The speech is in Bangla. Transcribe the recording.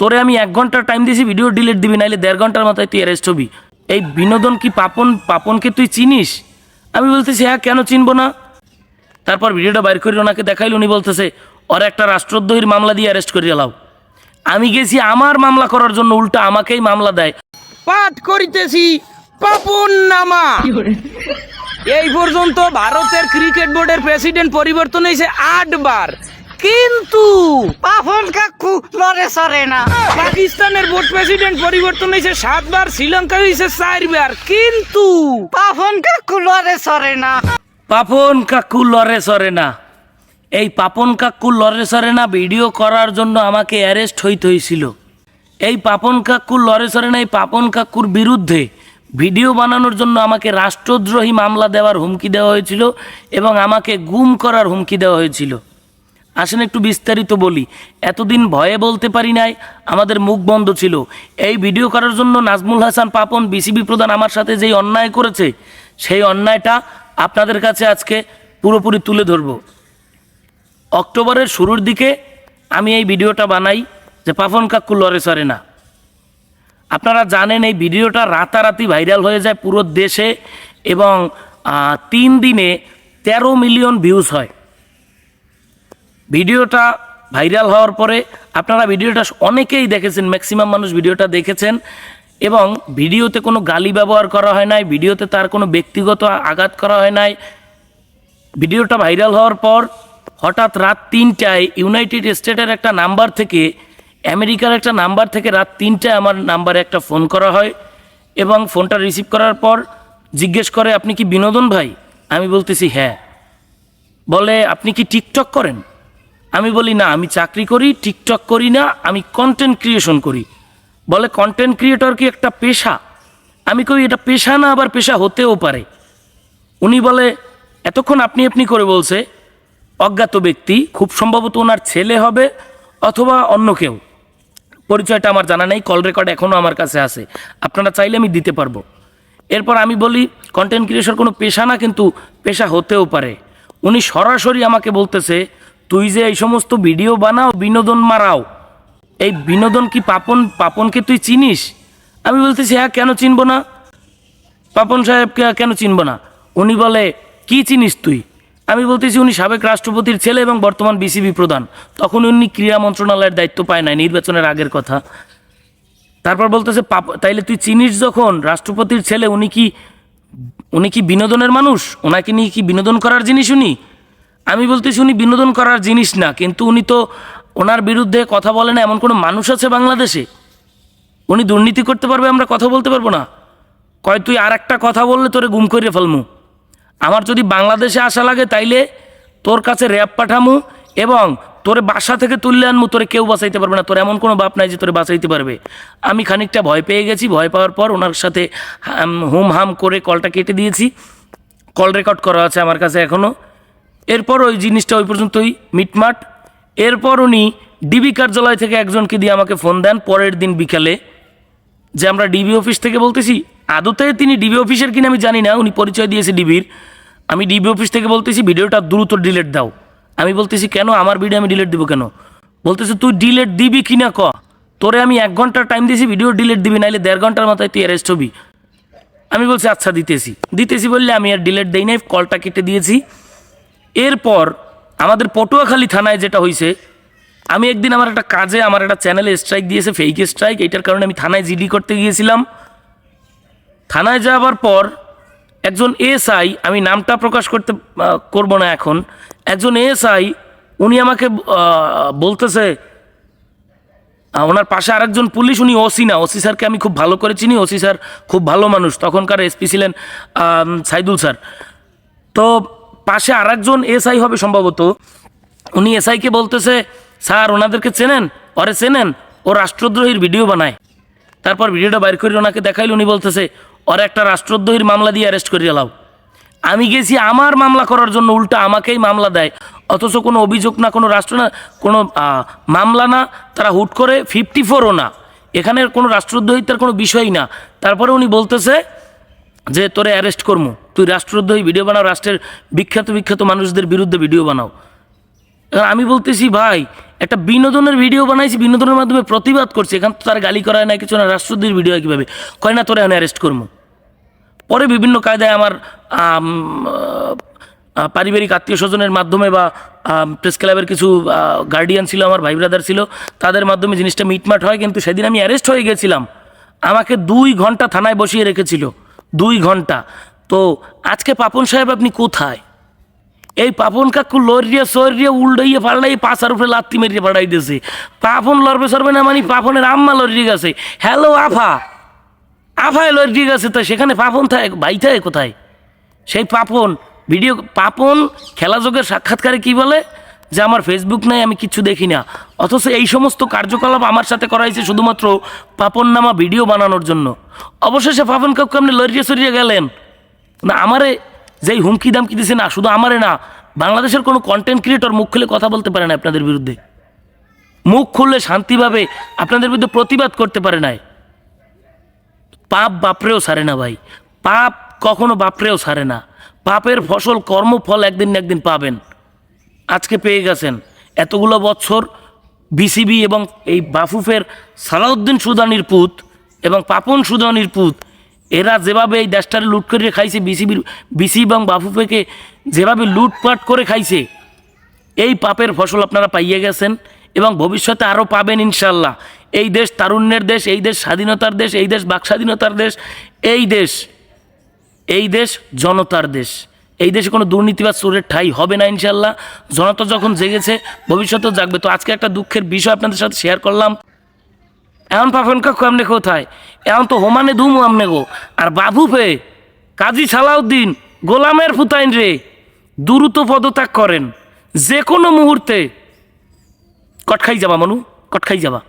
তোরে আমি 1 ঘন্টা টাইম দিয়েছি, ভিডিও ডিলিট দিবি, নাইলে 1.5 ঘন্টার মাথায় তুই অ্যারেস্ট হবি। এই বিনোদন কি পাপনকে তুই চিনিস? আমি বলতেছি হ্যাঁ, কেন চিনবো না। তারপর ভিডিওটা বাইর করে ওনাকে দেখাইল, উনি বলতেছে ওর একটা রাষ্ট্রদ্রোহীর মামলা দিয়ে অ্যারেস্ট করে এলাও। আমি গেছি আমার মামলা করার জন্য, উল্টা আমাকেই মামলা দেয়। পাঠ করিতেছি পাপন নামা। এই পর্যন্ত ভারতের ক্রিকেট বোর্ডের প্রেসিডেন্ট পরিবর্তন হয়েছে 8 বার, কিন্তু পাপন কাকু লড়ে সরে না। পাকিস্তানের বোর্ড প্রেসিডেন্ট পরিবর্তন হয়েছে 7 বার, শ্রীলঙ্কা হয়েছে 4 বার, কিন্তু পাপন কাকু লড়ে সরে না। পাপন কাকু লড়ে সরে না। এই পাপন কাকু লড়ে সরে না ভিডিও করার জন্য আমাকে অ্যারেস্ট হইতে হয়েছিল। এই পাপন কাকুর লড়ে সরে না, এই পাপন কাকুর বিরুদ্ধে ভিডিও বানানোর জন্য আমাকে রাষ্ট্রদ্রোহী মামলা দেওয়ার হুমকি দেওয়া হয়েছিল এবং আমাকে গুম করার হুমকি দেওয়া হয়েছিল। আসেন একটু বিস্তারিত বলি। এতদিন ভয়ে বলতে পারি নাই, আমাদের মুখ বন্ধ ছিল। এই ভিডিও করার জন্য নাজমুল হাসান পাপন বিসিবি প্রধান আমার সাথে যেই অন্যায় করেছে, সেই অন্যায়টা আপনাদের কাছে আজকে পুরোপুরি তুলে ধরব। অক্টোবরের শুরুর দিকে আমি এই ভিডিওটা বানাই যে পাপন কাকু লড়ে সরে না। আপনারা জানেন এই ভিডিওটা রাতারাতি ভাইরাল হয়ে যায় পুরো দেশে এবং 3 দিনে 13 মিলিয়ন ভিউজ হয়। ভিডিওটা ভাইরাল হওয়ার পরে আপনারা ভিডিওটা অনেকেই দেখেছেন, ম্যাক্সিমাম মানুষ ভিডিওটা দেখেছেন এবং ভিডিওতে কোনো গালি ব্যবহার করা হয় নাই, ভিডিওতে তার কোনো ব্যক্তিগত আঘাত করা হয় নাই। ভিডিওটা ভাইরাল হওয়ার পর হঠাৎ রাত 3টায় ইউনাইটেড স্টেটের একটা নাম্বার থেকে, আমেরিকার একটা নাম্বার থেকে রাত 3টায় আমার নাম্বারে একটা ফোন করা হয় এবং ফোনটা রিসিভ করার পর জিজ্ঞেস করে আপনি কি বিনোদন ভাই? আমি বলতেছি হ্যাঁ। বলে আপনি কি টিকটক করেন? আমি বলি না, আমি চাকরি করি, টিকটক করি না, আমি কন্টেন্ট ক্রিয়েশন করি। বলে কন্টেন্ট ক্রিয়েটর কি একটা পেশা? আমি কই এটা পেশা না, আবার পেশা হতেও পারে। উনি বলে এতক্ষণ আপনি আপনি করে বলছে অজ্ঞাত ব্যক্তি, খুব সম্ভবত ওনার ছেলে হবে অথবা অন্য কেউ, পরিচয়টা আমার জানা নেই, কল রেকর্ড এখনও আমার কাছে আছে, আপনারা চাইলে আমি দিতে পারবো। এরপর আমি বলি কন্টেন্ট ক্রিয়েশন কোনো পেশা না, কিন্তু পেশা হতেও পারে। উনি সরাসরি আমাকে বলতেছে তুই যে এই সমস্ত ভিডিও বানাও, বিনোদন মারাও, এই বিনোদন কি পাপনকে তুই চিনিস? আমি বলতেছি হ্যাঁ, কেন চিনবো না, পাপন সাহেবকে কেন চিনবো না। উনি বলে কি চিনিস তুই? আমি বলতেছি উনি সাবেক রাষ্ট্রপতির ছেলে এবং বর্তমান বিসিবি প্রধান। তখন উনি ক্রীড়া মন্ত্রণালয়ের দায়িত্ব পায় নাই, নির্বাচনের আগের কথা। তারপর বলতেছে তাইলে তুই চিনিস যখন রাষ্ট্রপতির ছেলে, উনি কি বিনোদনের মানুষ? ওনাকে নিয়ে কি বিনোদন করার জিনিস উনি? আমি বলতেছি উনি বিনোদন করার জিনিস না, কিন্তু উনি তো ওনার বিরুদ্ধে কথা বলে না এমন কোনো মানুষ আছে বাংলাদেশে? উনি দুর্নীতি করতে পারবে, আমরা কথা বলতে পারবো না? কয় তুই আর একটা কথা বললে তোরে গুম করে ফেলমু। আমার যদি বাংলাদেশে আসা লাগে তাইলে তোর কাছে র্যাব পাঠামু এবং তোরে বাসা থেকে তুললে আনমু, তোরে কেউ বাঁচাইতে পারবে না। তোর এমন কোনো বাপ নাই যে তোরে বাঁচাইতে পারবে। আমি খানিকটা ভয় পেয়ে গেছি। ভয় পাওয়ার পর ওনার সাথে হুম হাম করে কলটা কেটে দিয়েছি। কল রেকর্ড করা আছে আমার কাছে এখনও। এরপর ওই জিনিসটা ওই পর্যন্তই মিটমাট। এরপর উনি ডিবি কার্যালয় থেকে একজনকে দিয়ে আমাকে ফোন দেন পরের দিন বিকালে, যে আমরা ডিবি অফিস থেকে বলতেছি। আদতে তিনি ডিবি অফিসের কিনা আমি জানি না, উনি পরিচয় দিয়েছে ডিবির। আমি ডিবি অফিস থেকে বলতেছি ভিডিওটা দ্রুত ডিলিট দাও। আমি বলতেছি কেন, আমার ভিডিও আমি ডিলিট দিব কেন? বলতেছে তুই ডিলিট দিবি কিনা ক, তোরে আমি 1 ঘন্টা টাইম দিয়েছি, ভিডিও ডিলিট দিবি, নাইলে 1.5 ঘন্টার মাথায় তুই অ্যারেস্ট হবি। আমি বলছি আচ্ছা দিতেছি বললে আমি আর ডিলিট দেই নাই, কলটা কেটে দিয়েছি। এরপর আমাদের পটুয়াখালী থানায় যেটা হয়েছে, আমি একদিন আমার একটা কাজে আমার একটা চ্যানেলে স্ট্রাইক দিয়েছে, ফেক স্ট্রাইক। এইটার কারণে আমি থানায় জিডি করতে গিয়েছিলাম। থানায় যাওয়ার পর একজন এএসআই, আমি নামটা প্রকাশ করব না এখন, একজন এএসআই উনি আমাকে বলতেছে, ওনার পাশে আরেকজন পুলিশ, উনি ওসি না, ওসি স্যারকে আমি খুব ভালো করে চিনি, ওসি স্যার খুব ভালো মানুষ, তখনকার এসপি ছিলেন সাইদুল স্যার। তো পাশে আরেকজন এসআই হবে সম্ভবত, উনি এসআইকে বলতেছে স্যার ওনাদেরকে চেনেন, ওরে চেনেন, ও রাষ্ট্রদ্রোহীর ভিডিও বানায়। তারপর ভিডিওটা বাইর করে ওনাকে দেখাইল, উনি বলতেছে ওরে একটা রাষ্ট্রদ্রোহীর মামলা দিয়ে অ্যারেস্ট করে এলাও। আমি গেছি আমার মামলা করার জন্য, উল্টা আমাকেই মামলা দেয়। অথচ কোনো অভিযোগ না, কোনো রাষ্ট্র না, কোনো মামলা না, তারা হুট করে 54ও না, এখানে কোনো রাষ্ট্রদ্রোহিতার কোনো বিষয়ই না। তারপরে উনি বলতেছে যে তোরে অ্যারেস্ট করবো, তুই রাষ্ট্রদ্রোহী ভিডিও বানাও, রাষ্ট্রের বিখ্যাত মানুষদের বিরুদ্ধে ভিডিও বানাও। এবার আমি বলতেছি ভাই একটা বিনোদনের ভিডিও বানাইছি, বিনোদনের মাধ্যমে প্রতিবাদ করছি, এখান তো তার গালি করা হয় না কিছু না, রাষ্ট্রদ্রোহীর ভিডিও কীভাবে কয় না তোরে আমি অ্যারেস্ট করবো। পরে বিভিন্ন কায়দায় আমার পারিবারিক আত্মীয় স্বজনের মাধ্যমে বা প্রেস ক্লাবের কিছু গার্ডিয়ান ছিল, আমার ভাই ব্রাদার ছিল, তাদের মাধ্যমে জিনিসটা মিটমাট হয়। কিন্তু সেদিন আমি অ্যারেস্ট হয়ে গেছিলাম, আমাকে 2 ঘন্টা থানায় বসিয়ে রেখেছিল, 2 ঘন্টা। তো আজকে পাপন সাহেব আপনি কোথায়? এই পাপন কাকু লড়িয়ে সরিয়ে উল্টাইয়ে পাল্টাইয়ে পাশার উপরে লাত্তি মেরিয়ে পাঠাই দিয়েছে। পাপন লড়বে সরবে না মানে পাপনের আম্মা লড়িয়ে গেছে। হ্যালো আফায় লড়িয়ে গেছে, তো সেখানে পাপন থাকে ভাই থাকে কোথায়? সেই পাপন পাপন খেলাযোগের সাক্ষাৎকারে কি বলে যে আমার ফেসবুক নাই, আমি কিচ্ছু দেখি না। অথচ এই সমস্ত কার্যকলাপ আমার সাথে করা হয়েছে শুধুমাত্র পাপন নামা ভিডিও বানানোর জন্য। অবশেষে পাপন কাকু আপনি লড়িয়ে সরিয়ে গেলেন না, আমারে যেই হুমকি দামকি দিছে না, শুধু আমারে না, বাংলাদেশের কোনো কন্টেন্ট ক্রিয়েটর মুখ খুলে কথা বলতে পারে না আপনাদের বিরুদ্ধে, মুখ খুললে শান্তিভাবে আপনাদের বিরুদ্ধে প্রতিবাদ করতে পারে নাই। পাপ বাপরেও সারে না ভাই, পাপ কখনো বাপরেও সারে না। পাপের ফসল কর্মফল একদিন না একদিন পাবেন। আজকে পেয়ে গেছেন। এতগুলো বছর বিসিবি এবং এই বাফুফের সালাউদ্দিন সুদানির পুত এবং পাপন সুদানির পুত, এরা যেভাবে এই দেশটারে লুট করে খাইছে, বিসি এবং বাফুফেকে যেভাবে লুটপাট করে খাইছে, এই পাপের ফসল আপনারা পাইয়ে গেছেন এবং ভবিষ্যতে আরও পাবেন ইনশাল্লাহ। এই দেশ তারুণ্যের দেশ, এই দেশ স্বাধীনতার দেশ, এই দেশ বাক স্বাধীনতার দেশ, এই দেশ জনতার দেশ। এই দেশে কোনো দুর্নীতিবাদ চোরের ঠাঁই হবে না ইনশাল্লাহ। জনতা যখন জেগেছে ভবিষ্যতেও জাগবে। তো আজকে একটা দুঃখের বিষয় আপনাদের সাথে শেয়ার করলাম। এখন পাপন কাকু আমনে কোথায়? এখন তো হোমানে ধুমু আমনে গো। আর বাবুফে কাজী সালাউদ্দিন গোলামের ফুতাইন রে দ্রুত পদত্যাগ করেন, যে কোনো মুহূর্তে কটখাই যাবা মনু, কটখাই যাবা।